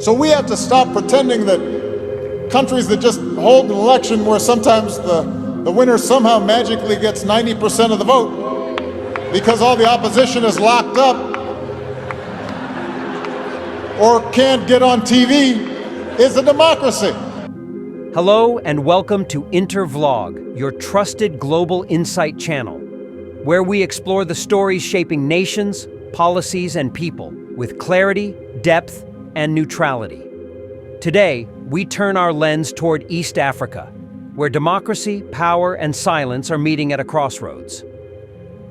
So we have to stop pretending that countries that just hold an election where sometimes the winner somehow magically gets 90% of the vote because all the opposition is locked up or can't get on TV is a democracy. Hello and welcome to Intervlog, your trusted global insight channel, where we explore the stories shaping nations, policies, and people with clarity, depth, and neutrality. Today, we turn our lens toward East Africa, where democracy, power, and silence are meeting at a crossroads.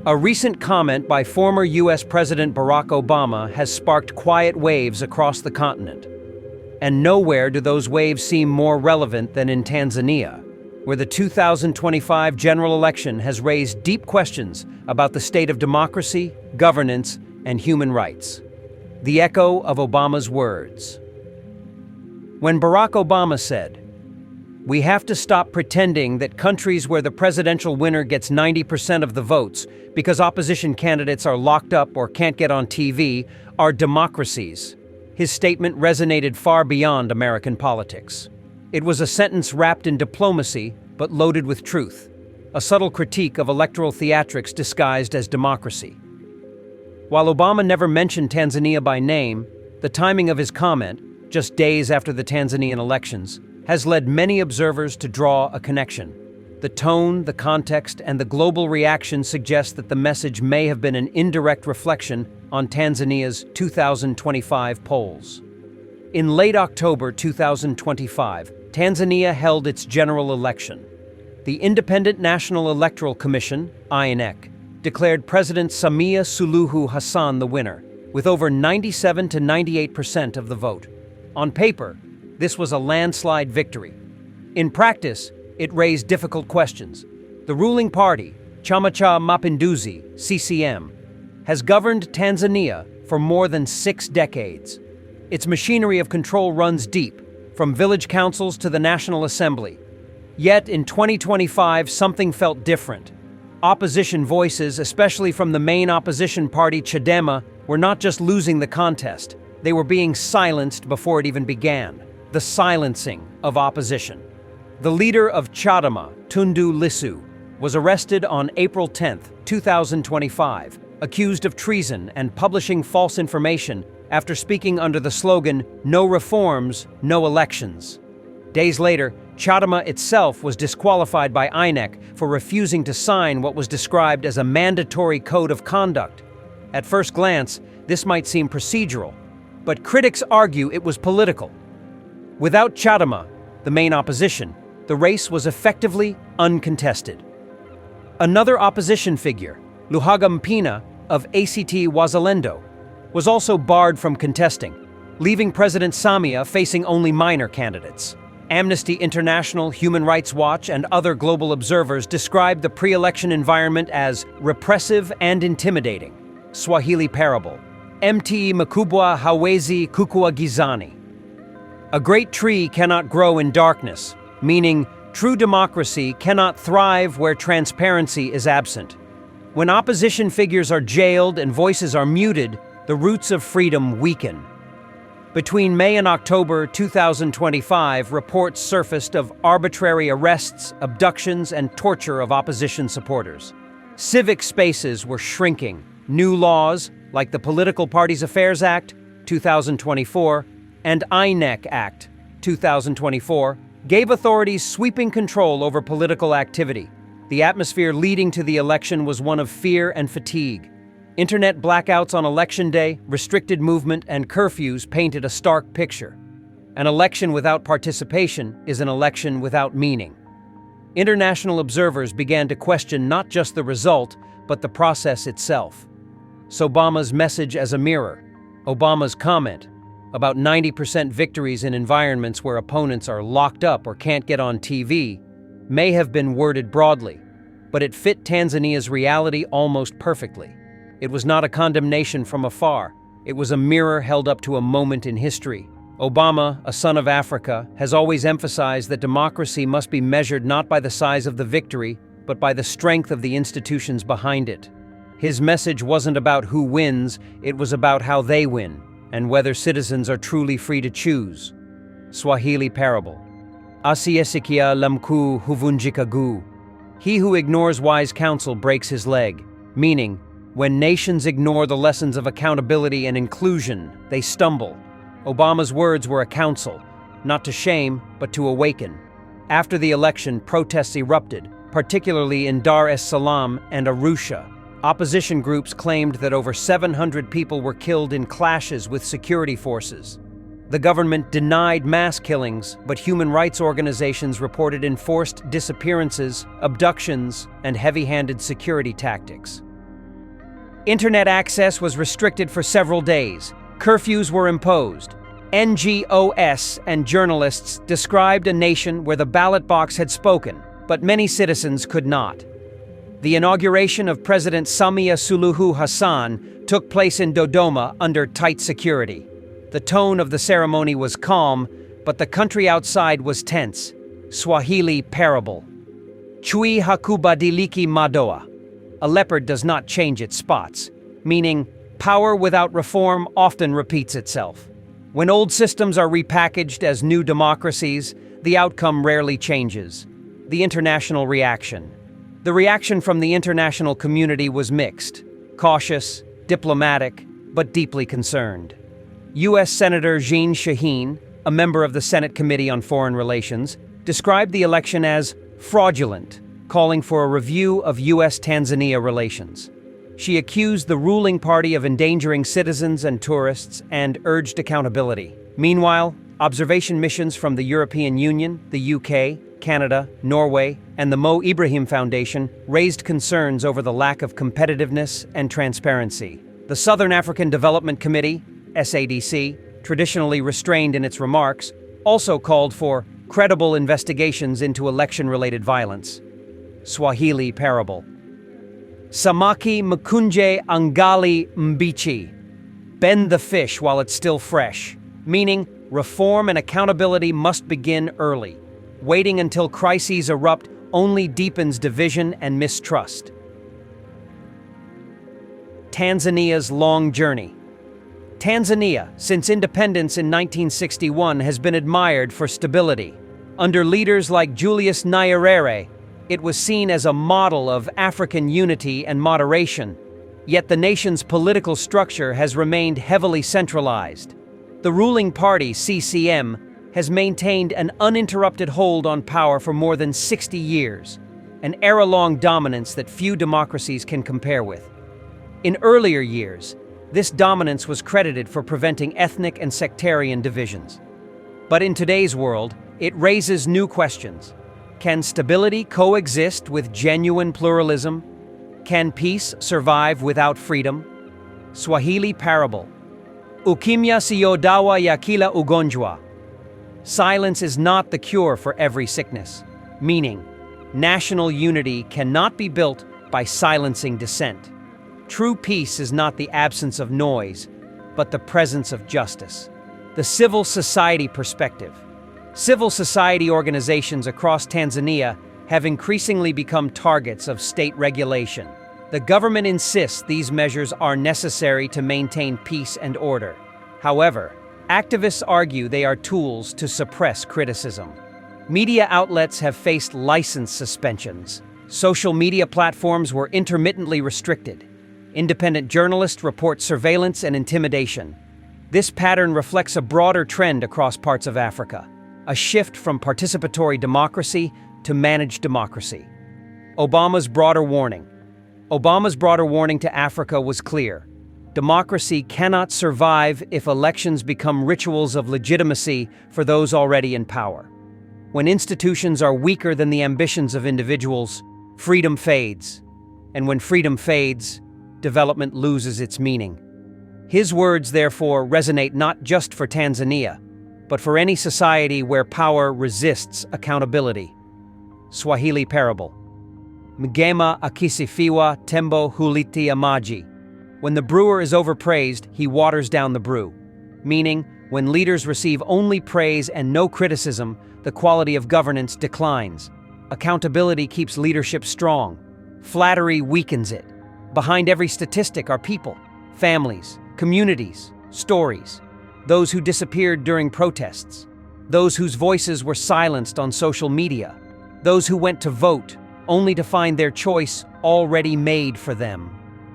A recent comment by former US President Barack Obama has sparked quiet waves across the continent. And nowhere do those waves seem more relevant than in Tanzania, where the 2025 general election has raised deep questions about the state of democracy, governance, and human rights. The echo of Obama's words. When Barack Obama said, "We have to stop pretending that countries where the presidential winner gets 90% of the votes because opposition candidates are locked up or can't get on TV are democracies," his statement resonated far beyond American politics. It was a sentence wrapped in diplomacy, but loaded with truth, a subtle critique of electoral theatrics disguised as democracy. While Obama never mentioned Tanzania by name, the timing of his comment, just days after the Tanzanian elections, has led many observers to draw a connection. The tone, the context, and the global reaction suggest that the message may have been an indirect reflection on Tanzania's 2025 polls. In late October 2025, Tanzania held its general election. The Independent National Electoral Commission, INEC, declared President Samia Hassan the winner, with over 97 to 98% of the vote. On paper, this was a landslide victory. In practice, it raised difficult questions. The ruling party, Chama cha Mapinduzi, CCM, has governed Tanzania for more than 6 decades. Its machinery of control runs deep, from village councils to the National Assembly. Yet in 2025, something felt different. Opposition voices, especially from the main opposition party Chadema, were not just losing the contest, they were being silenced before it even began. The silencing of opposition. The leader of Chadema, Tundu Lissu, was arrested on April 10, 2025, accused of treason and publishing false information after speaking under the slogan, "No reforms, no elections." Days later, Chadema itself was disqualified by INEC for refusing to sign what was described as a mandatory code of conduct. At first glance, this might seem procedural, but critics argue it was political. Without Chadema, the main opposition, the race was effectively uncontested. Another opposition figure, Luhaga Mpina of ACT Wazalendo, was also barred from contesting, leaving President Samia facing only minor candidates. Amnesty International, Human Rights Watch, and other global observers described the pre-election environment as repressive and intimidating. Swahili parable, Mti Mkubwa hawezi kukua gizani. A great tree cannot grow in darkness, meaning true democracy cannot thrive where transparency is absent. When opposition figures are jailed and voices are muted, the roots of freedom weaken. Between May and October 2025, reports surfaced of arbitrary arrests, abductions, and torture of opposition supporters. Civic spaces were shrinking. New laws, like the Political Parties Affairs Act, 2024, and INEC Act, 2024, gave authorities sweeping control over political activity. The atmosphere leading to the election was one of fear and fatigue. Internet blackouts on election day, restricted movement, and curfews painted a stark picture. An election without participation is an election without meaning. International observers began to question not just the result, but the process itself. So Obama's message as a mirror, Obama's comment about 90% victories in environments where opponents are locked up or can't get on TV, may have been worded broadly, but it fit Tanzania's reality almost perfectly. It was not a condemnation from afar. It was a mirror held up to a moment in history. Obama, a son of Africa, has always emphasized that democracy must be measured not by the size of the victory, but by the strength of the institutions behind it. His message wasn't about who wins, it was about how they win. and whether citizens are truly free to choose. Swahili parable. Asiyesikia lamku huvunjika guu. He who ignores wise counsel breaks his leg, meaning, when nations ignore the lessons of accountability and inclusion, they stumble. Obama's words were a counsel, not to shame, but to awaken. After the election, protests erupted, particularly in Dar es Salaam and Arusha. Opposition groups claimed that over 700 people were killed in clashes with security forces. The government denied mass killings, but human rights organizations reported enforced disappearances, abductions, and heavy-handed security tactics. Internet access was restricted for several days. Curfews were imposed. NGOs and journalists described a nation where the ballot box had spoken, but many citizens could not. The inauguration of President Samia Hassan took place in Dodoma under tight security. The tone of the ceremony was calm, but the country outside was tense. Swahili parable. Chui hakubadiliki madoa. A leopard does not change its spots, meaning power without reform often repeats itself. When old systems are repackaged as new democracies, the outcome rarely changes. The international reaction. The reaction from the international community was mixed, cautious, diplomatic, but deeply concerned. U.S. Senator Jeanne Shaheen, a member of the Senate Committee on Foreign Relations, described the election as fraudulent, calling for a review of U.S.-Tanzania relations. She accused the ruling party of endangering citizens and tourists and urged accountability. Meanwhile, observation missions from the European Union, the UK, Canada, Norway, and the Mo Ibrahim Foundation raised concerns over the lack of competitiveness and transparency. The Southern African Development Committee, SADC, traditionally restrained in its remarks, also called for credible investigations into election-related violence. Swahili parable. Samaki mkunje angali mbichi. Bend the fish while it's still fresh, meaning reform and accountability must begin early. Waiting until crises erupt only deepens division and mistrust. Tanzania's long journey. Tanzania, since independence in 1961, has been admired for stability. Under leaders like Julius Nyerere, it was seen as a model of African unity and moderation. Yet the nation's political structure has remained heavily centralized. The ruling party, CCM, has maintained an uninterrupted hold on power for more than 60 years, an era-long dominance that few democracies can compare with. In earlier years, this dominance was credited for preventing ethnic and sectarian divisions. But in today's world, it raises new questions. Can stability coexist with genuine pluralism? Can peace survive without freedom? Swahili parable. Ukimya siyo dawa ya kila ugonjwa. Silence is not the cure for every sickness, meaning national unity cannot be built by silencing dissent. True peace is not the absence of noise, but the presence of justice. The civil society perspective. Civil society organizations across Tanzania have increasingly become targets of state regulation. The government insists these measures are necessary to maintain peace and order. However, activists argue they are tools to suppress criticism. Media outlets have faced license suspensions. Social media platforms were intermittently restricted. Independent journalists report surveillance and intimidation. This pattern reflects a broader trend across parts of Africa, a shift from participatory democracy to managed democracy. Obama's broader warning. Obama's broader warning to Africa was clear. Democracy cannot survive if elections become rituals of legitimacy for those already in power. When institutions are weaker than the ambitions of individuals, freedom fades. And when freedom fades, development loses its meaning. His words, therefore, resonate not just for Tanzania, but for any society where power resists accountability. Swahili parable. Mgema akisifiwa tembo hulitia maji. When the brewer is overpraised, he waters down the brew. Meaning, when leaders receive only praise and no criticism, the quality of governance declines. Accountability keeps leadership strong. Flattery weakens it. Behind every statistic are people, families, communities, stories, those who disappeared during protests, those whose voices were silenced on social media, those who went to vote only to find their choice already made for them.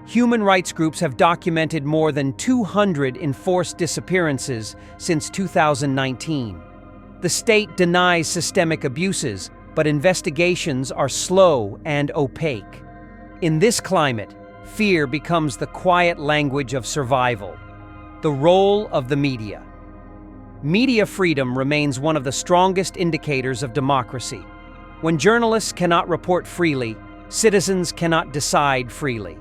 Human rights groups have documented more than 200 enforced disappearances since 2019. The state denies systemic abuses, but investigations are slow and opaque. In this climate, fear becomes the quiet language of survival. The role of the media. Media freedom remains one of the strongest indicators of democracy. When journalists cannot report freely, citizens cannot decide freely.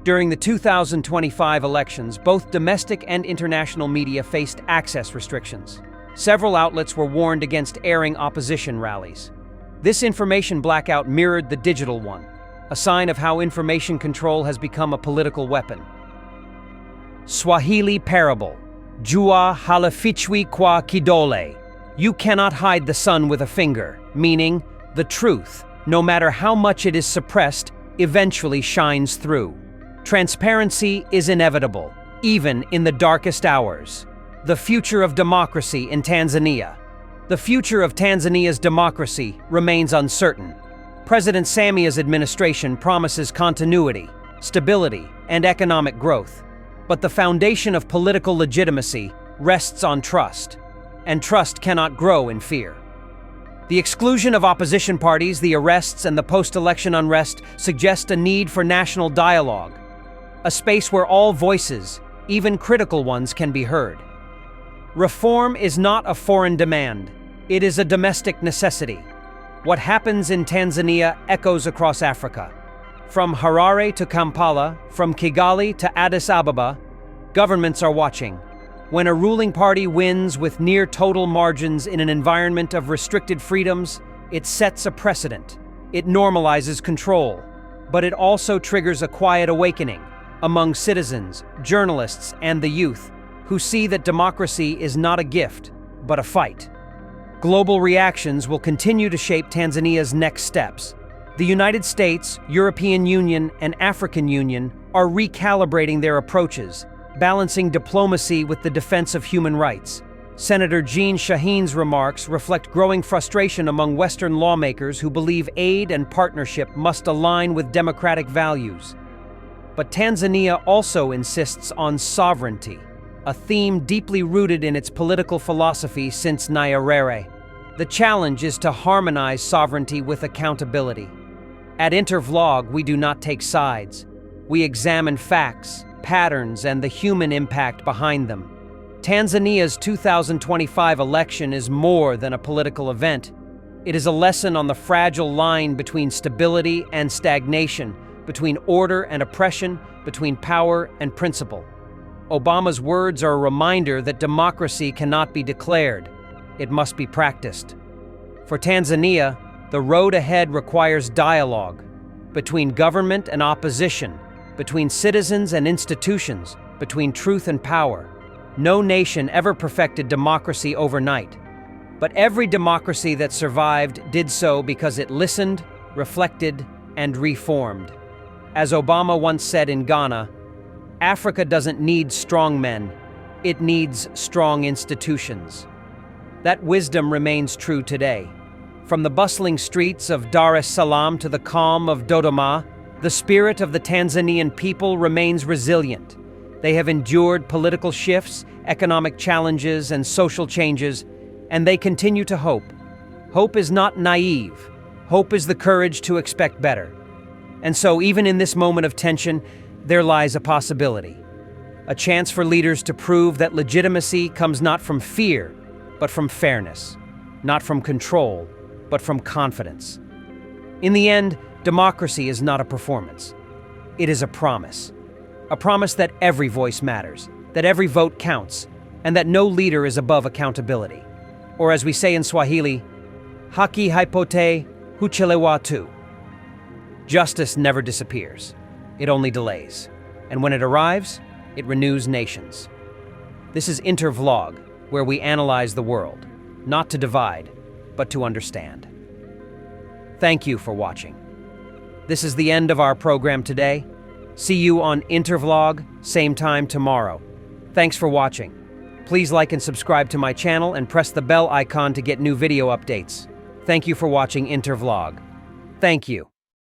During the 2025 elections, both domestic and international media faced access restrictions. Several outlets were warned against airing opposition rallies. This information blackout mirrored the digital one, a sign of how information control has become a political weapon. Swahili parable, Jua halifichwi kwa kidole. You cannot hide the sun with a finger, meaning the truth, no matter how much it is suppressed, eventually shines through. Transparency is inevitable, even in the darkest hours. The future of democracy in Tanzania. The future of Tanzania's democracy remains uncertain. President Samia's administration promises continuity, stability, and economic growth. But the foundation of political legitimacy rests on trust, and trust cannot grow in fear. The exclusion of opposition parties, the arrests, and the post-election unrest suggest a need for national dialogue, a space where all voices, even critical ones, can be heard. Reform is not a foreign demand, it is a domestic necessity. What happens in Tanzania echoes across Africa. From Harare to Kampala, from Kigali to Addis Ababa, governments are watching. When a ruling party wins with near total margins in an environment of restricted freedoms, it sets a precedent. It normalizes control. But it also triggers a quiet awakening among citizens, journalists, and the youth, who see that democracy is not a gift, but a fight. Global reactions will continue to shape Tanzania's next steps. The United States, European Union, and African Union are recalibrating their approaches, balancing diplomacy with the defense of human rights. Senator Jean Shaheen's remarks reflect growing frustration among Western lawmakers who believe aid and partnership must align with democratic values. But Tanzania also insists on sovereignty, a theme deeply rooted in its political philosophy since Nyerere. The challenge is to harmonize sovereignty with accountability. At Intervlog, we do not take sides. We examine facts, patterns, and the human impact behind them. Tanzania's 2025 election is more than a political event. It is a lesson on the fragile line between stability and stagnation, between order and oppression, between power and principle. Obama's words are a reminder that democracy cannot be declared, it must be practiced. For Tanzania, the road ahead requires dialogue between government and opposition, between citizens and institutions, between truth and power. No nation ever perfected democracy overnight, but every democracy that survived did so because it listened, reflected, and reformed. As Obama once said in Ghana, Africa doesn't need strong men, it needs strong institutions. That wisdom remains true today. From the bustling streets of Dar es Salaam to the calm of Dodoma, the spirit of the Tanzanian people remains resilient. They have endured political shifts, economic challenges, and social changes, and they continue to hope. Hope is not naive. Hope is the courage to expect better. And so, even in this moment of tension, there lies a possibility. A chance for leaders to prove that legitimacy comes not from fear, but from fairness. Not from control, but from confidence. In the end, democracy is not a performance. It is a promise. A promise that every voice matters, that every vote counts, and that no leader is above accountability. Or as we say in Swahili, haki haipote huchelewa tu. Justice never disappears. It only delays. And when it arrives, it renews nations. This is Intervlog, where we analyze the world, not to divide, but to understand. Thank you for watching. This is the end of our program today. See you on Intervlog, same time tomorrow. Thanks for watching. Please like and subscribe to my channel and press the bell icon to get new video updates. Thank you for watching Intervlog. Thank you.